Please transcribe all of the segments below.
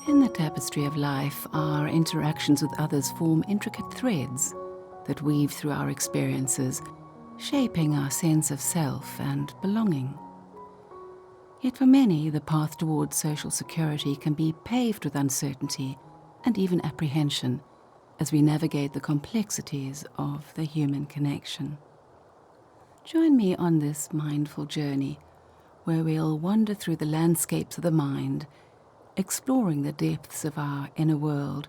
In the tapestry of life, our interactions with others form intricate threads that weave through our experiences, shaping our sense of self and belonging. Yet for many, the path towards social security can be paved with uncertainty and even apprehension as we navigate the complexities of the human connection. Join me on this mindful journey where we'll wander through the landscapes of the mind, exploring the depths of our inner world,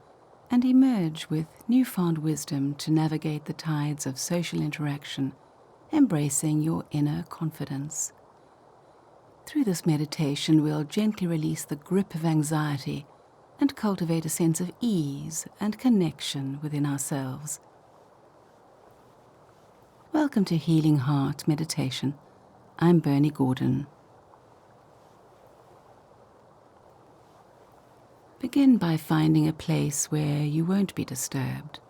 and emerge with newfound wisdom to navigate the tides of social interaction, embracing your inner confidence. Through this meditation, we'll gently release the grip of anxiety and cultivate a sense of ease and connection within ourselves. Welcome to Healing Heart Meditation. I'm Bernie Gordon. Begin by finding a place where you won't be disturbed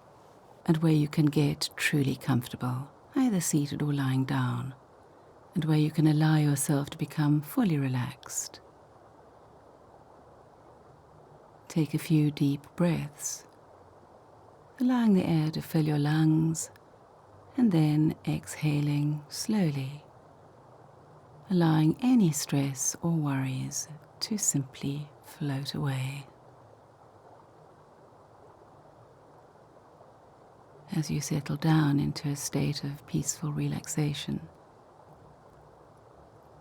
and where you can get truly comfortable, either seated or lying down, and where you can allow yourself to become fully relaxed. Take a few deep breaths, allowing the air to fill your lungs, and then exhaling slowly, allowing any stress or worries to simply float away. As you settle down into a state of peaceful relaxation,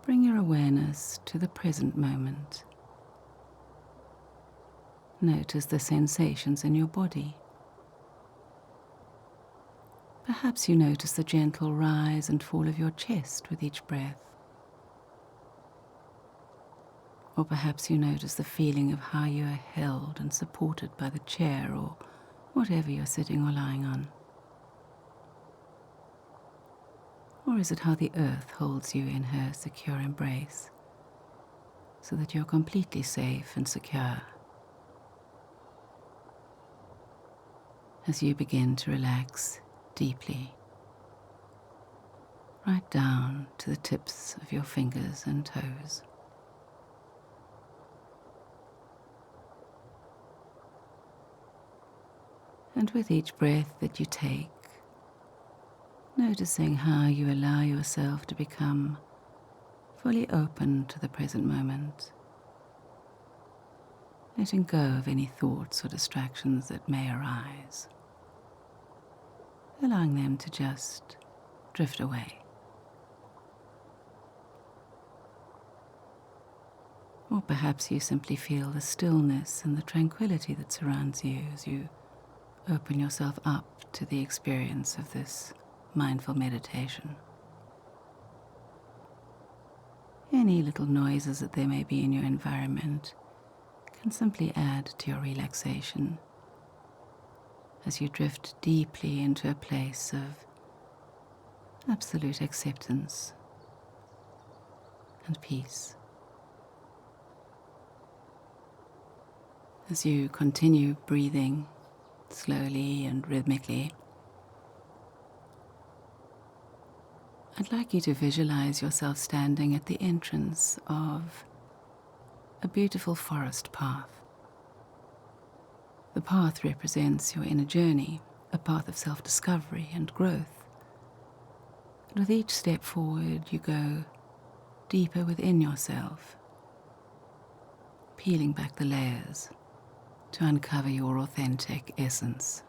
bring your awareness to the present moment. Notice the sensations in your body. Perhaps you notice the gentle rise and fall of your chest with each breath. Or perhaps you notice the feeling of how you are held and supported by the chair or whatever you're sitting or lying on. Or is it how the earth holds you in her secure embrace, so that you're completely safe and secure? As you begin to relax deeply, right down to the tips of your fingers and toes. And with each breath that you take, noticing how you allow yourself to become fully open to the present moment, letting go of any thoughts or distractions that may arise, allowing them to just drift away. Or perhaps you simply feel the stillness and the tranquility that surrounds you as you open yourself up to the experience of this mindful meditation. Any little noises that there may be in your environment can simply add to your relaxation as you drift deeply into a place of absolute acceptance and peace. As you continue breathing slowly and rhythmically, I'd like you to visualize yourself standing at the entrance of a beautiful forest path. The path represents your inner journey, a path of self-discovery and growth. And with each step forward, you go deeper within yourself, peeling back the layers to uncover your authentic essence.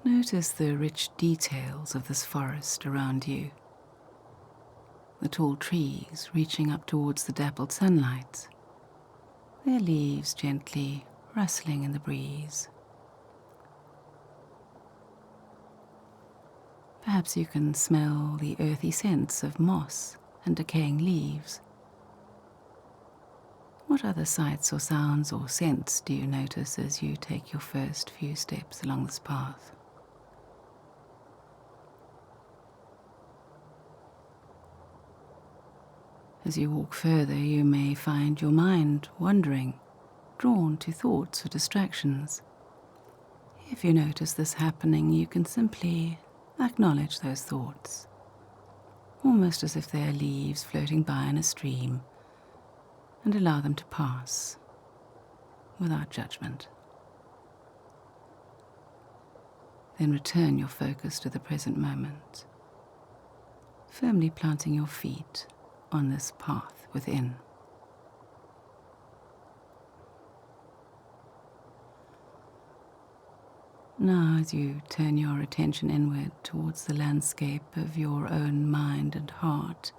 Notice the rich details of this forest around you. The tall trees reaching up towards the dappled sunlight, their leaves gently rustling in the breeze. Perhaps you can smell the earthy scents of moss and decaying leaves. What other sights or sounds or scents do you notice as you take your first few steps along this path? As you walk further, you may find your mind wandering, drawn to thoughts or distractions. If you notice this happening, you can simply acknowledge those thoughts, almost as if they are leaves floating by in a stream, and allow them to pass without judgment. Then return your focus to the present moment, firmly planting your feet on this path within. Now, as you turn your attention inward towards the landscape of your own mind and heart,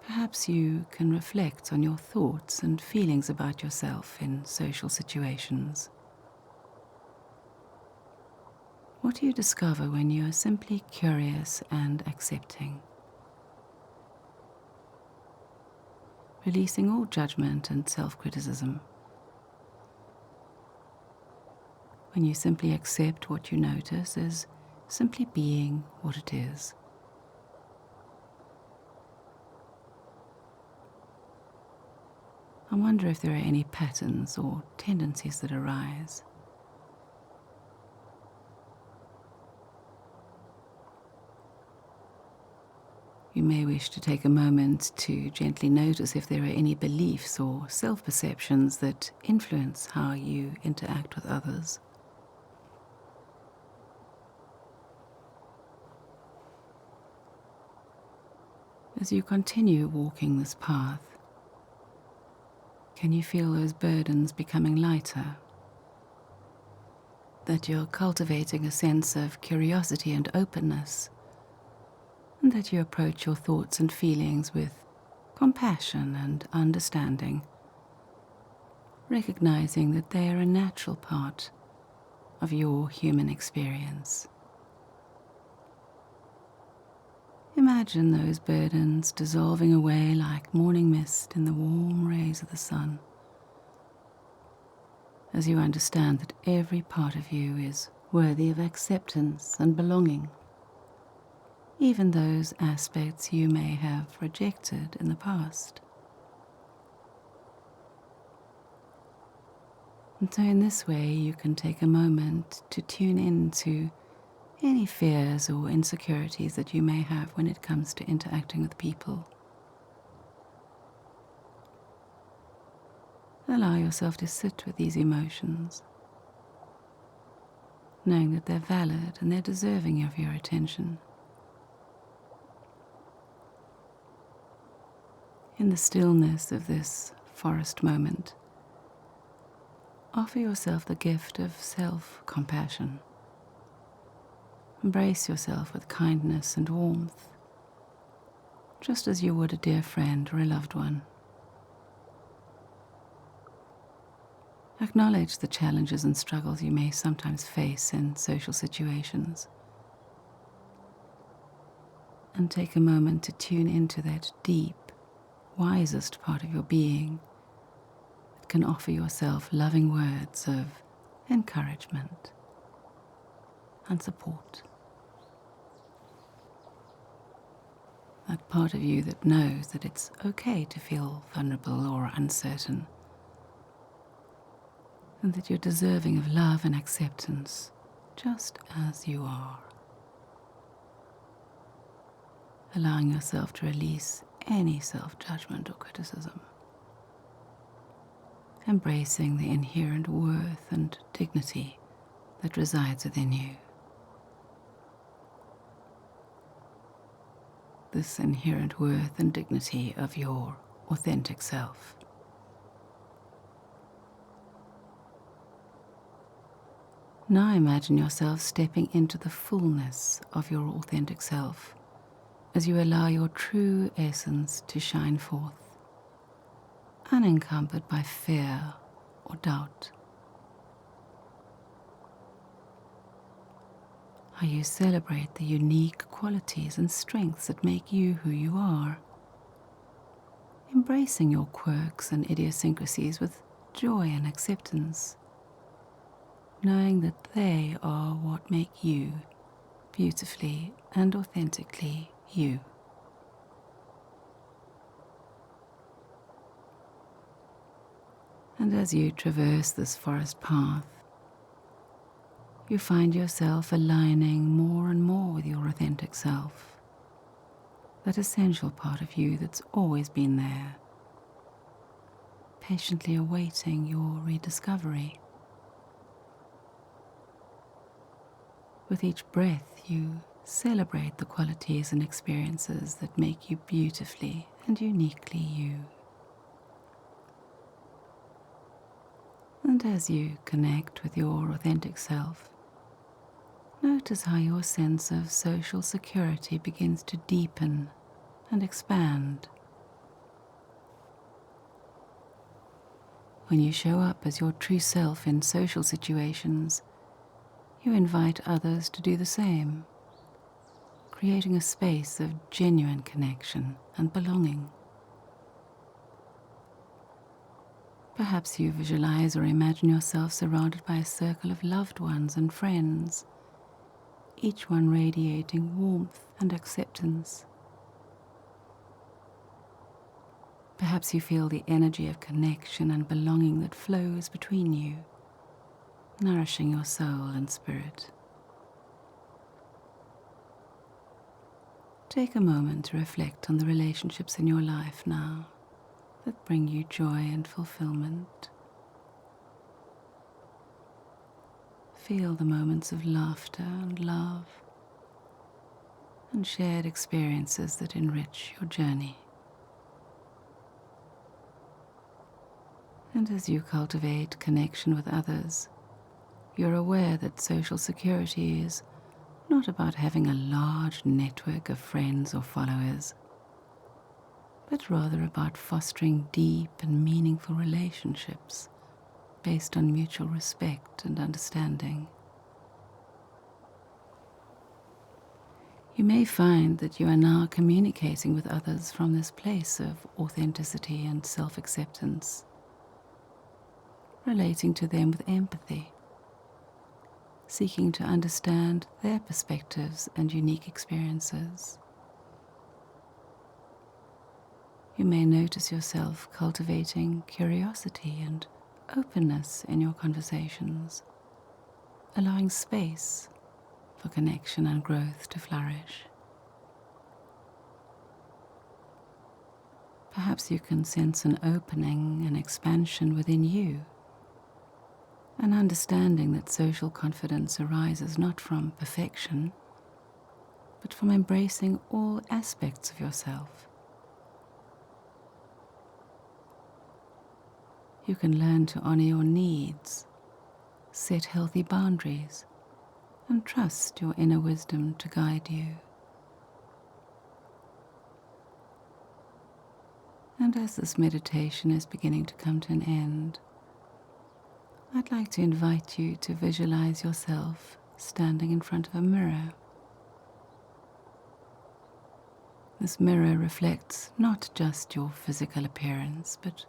perhaps you can reflect on your thoughts and feelings about yourself in social situations. What do you discover when you are simply curious and accepting? Releasing all judgment and self-criticism. When you simply accept what you notice as simply being what it is. I wonder if there are any patterns or tendencies that arise. You may wish to take a moment to gently notice if there are any beliefs or self-perceptions that influence how you interact with others. As you continue walking this path, can you feel those burdens becoming lighter? That you're cultivating a sense of curiosity and openness, and that you approach your thoughts and feelings with compassion and understanding, recognizing that they are a natural part of your human experience. Imagine those burdens dissolving away like morning mist in the warm rays of the sun, as you understand that every part of you is worthy of acceptance and belonging, even those aspects you may have rejected in the past. And so in this way you can take a moment to tune into any fears or insecurities that you may have when it comes to interacting with people. Allow yourself to sit with these emotions, knowing that they're valid and they're deserving of your attention. In the stillness of this forest moment, offer yourself the gift of self-compassion. Embrace yourself with kindness and warmth, just as you would a dear friend or a loved one. Acknowledge the challenges and struggles you may sometimes face in social situations, and take a moment to tune into that deep, wisest part of your being that can offer yourself loving words of encouragement and support. That part of you that knows that it's okay to feel vulnerable or uncertain, and that you're deserving of love and acceptance just as you are. Allowing yourself to release any self-judgment or criticism. Embracing the inherent worth and dignity that resides within you. This inherent worth and dignity of your authentic self. Now imagine yourself stepping into the fullness of your authentic self as you allow your true essence to shine forth, unencumbered by fear or doubt. How you celebrate the unique qualities and strengths that make you who you are, embracing your quirks and idiosyncrasies with joy and acceptance, knowing that they are what make you beautifully and authentically you. And as you traverse this forest path, you find yourself aligning more and more with your authentic self, that essential part of you that's always been there, patiently awaiting your rediscovery. With each breath, you celebrate the qualities and experiences that make you beautifully and uniquely you. And as you connect with your authentic self, notice how your sense of social security begins to deepen and expand. When you show up as your true self in social situations, you invite others to do the same, creating a space of genuine connection and belonging. Perhaps you visualize or imagine yourself surrounded by a circle of loved ones and friends, each one radiating warmth and acceptance. Perhaps you feel the energy of connection and belonging that flows between you, nourishing your soul and spirit. Take a moment to reflect on the relationships in your life now that bring you joy and fulfillment. Feel the moments of laughter and love and shared experiences that enrich your journey. And as you cultivate connection with others, you're aware that social security is not about having a large network of friends or followers, but rather about fostering deep and meaningful relationships based on mutual respect and understanding. You may find that you are now communicating with others from this place of authenticity and self-acceptance, relating to them with empathy, seeking to understand their perspectives and unique experiences. You may notice yourself cultivating curiosity and openness in your conversations, allowing space for connection and growth to flourish. Perhaps you can sense an opening and expansion within you, an understanding that social confidence arises not from perfection, but from embracing all aspects of yourself. You can learn to honor your needs, set healthy boundaries, and trust your inner wisdom to guide you. And as this meditation is beginning to come to an end, I'd like to invite you to visualize yourself standing in front of a mirror. This mirror reflects not just your physical appearance, but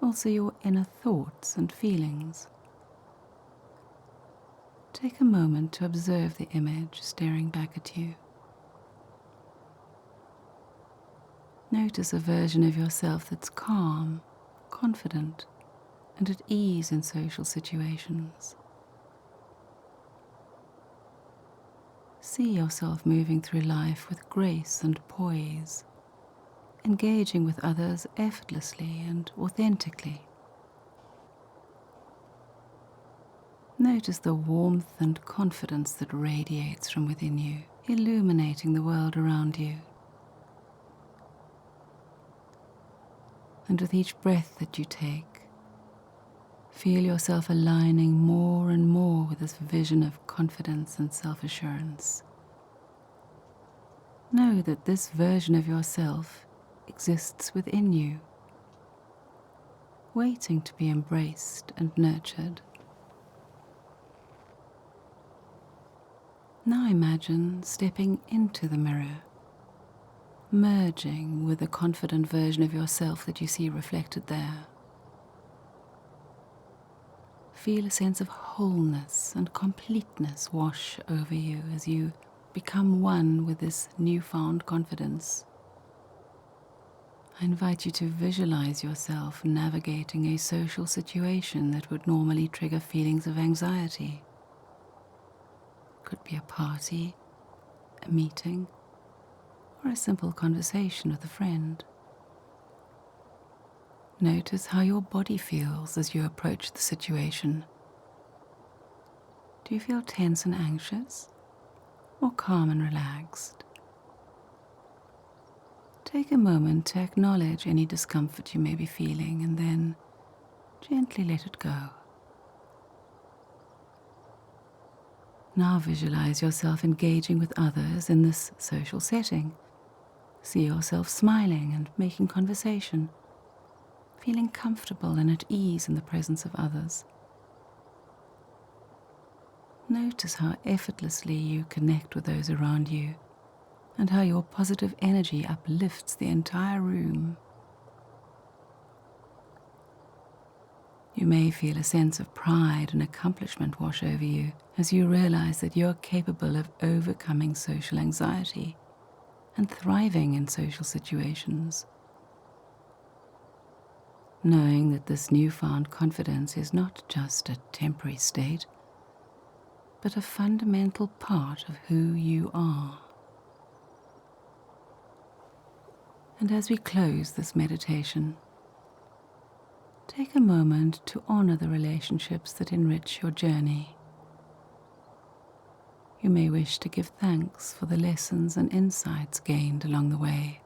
also your inner thoughts and feelings. Take a moment to observe the image staring back at you. Notice a version of yourself that's calm, confident, and at ease in social situations. See yourself moving through life with grace and poise, engaging with others effortlessly and authentically. Notice the warmth and confidence that radiates from within you, illuminating the world around you. And with each breath that you take, feel yourself aligning more and more with this vision of confidence and self-assurance. Know that this version of yourself exists within you, waiting to be embraced and nurtured. Now imagine stepping into the mirror, merging with the confident version of yourself that you see reflected there. Feel a sense of wholeness and completeness wash over you as you become one with this newfound confidence. I invite you to visualize yourself navigating a social situation that would normally trigger feelings of anxiety. Could be a party, a meeting, or a simple conversation with a friend. Notice how your body feels as you approach the situation. Do you feel tense and anxious, or calm and relaxed? Take a moment to acknowledge any discomfort you may be feeling and then gently let it go. Now visualize yourself engaging with others in this social setting. See yourself smiling and making conversation, feeling comfortable and at ease in the presence of others. Notice how effortlessly you connect with those around you and how your positive energy uplifts the entire room. You may feel a sense of pride and accomplishment wash over you as you realize that you're capable of overcoming social anxiety and thriving in social situations. Knowing that this newfound confidence is not just a temporary state, but a fundamental part of who you are. And as we close this meditation, take a moment to honor the relationships that enrich your journey. You may wish to give thanks for the lessons and insights gained along the way.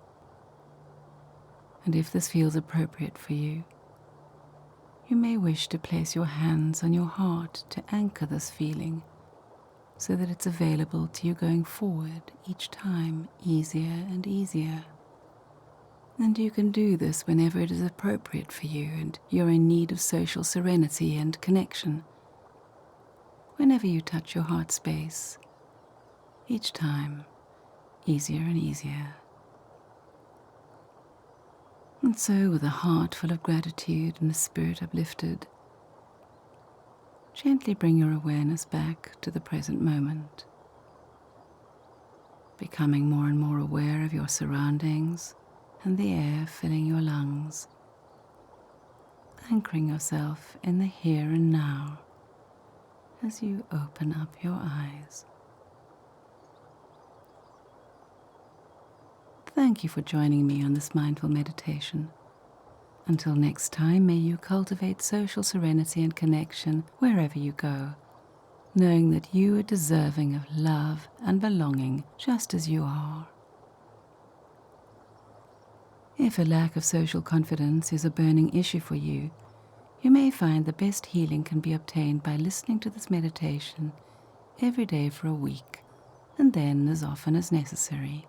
And if this feels appropriate for you, you may wish to place your hands on your heart to anchor this feeling so that it's available to you going forward each time easier and easier. And you can do this whenever it is appropriate for you and you're in need of social serenity and connection. Whenever you touch your heart space, each time easier and easier. And so, with a heart full of gratitude and a spirit uplifted, gently bring your awareness back to the present moment, becoming more and more aware of your surroundings and the air filling your lungs, anchoring yourself in the here and now as you open up your eyes. Thank you for joining me on this mindful meditation. Until next time, may you cultivate social serenity and connection wherever you go, knowing that you are deserving of love and belonging just as you are. If a lack of social confidence is a burning issue for you, you may find the best healing can be obtained by listening to this meditation every day for a week, and then as often as necessary.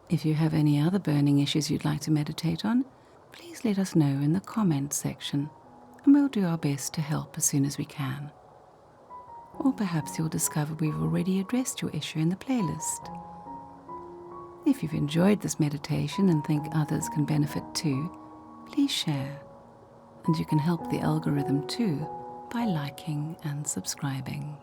If you have any other burning issues you'd like to meditate on, please let us know in the comments section, and we'll do our best to help as soon as we can. Or perhaps you'll discover we've already addressed your issue in the playlist. If you've enjoyed this meditation and think others can benefit too, please share. And you can help the algorithm too by liking and subscribing.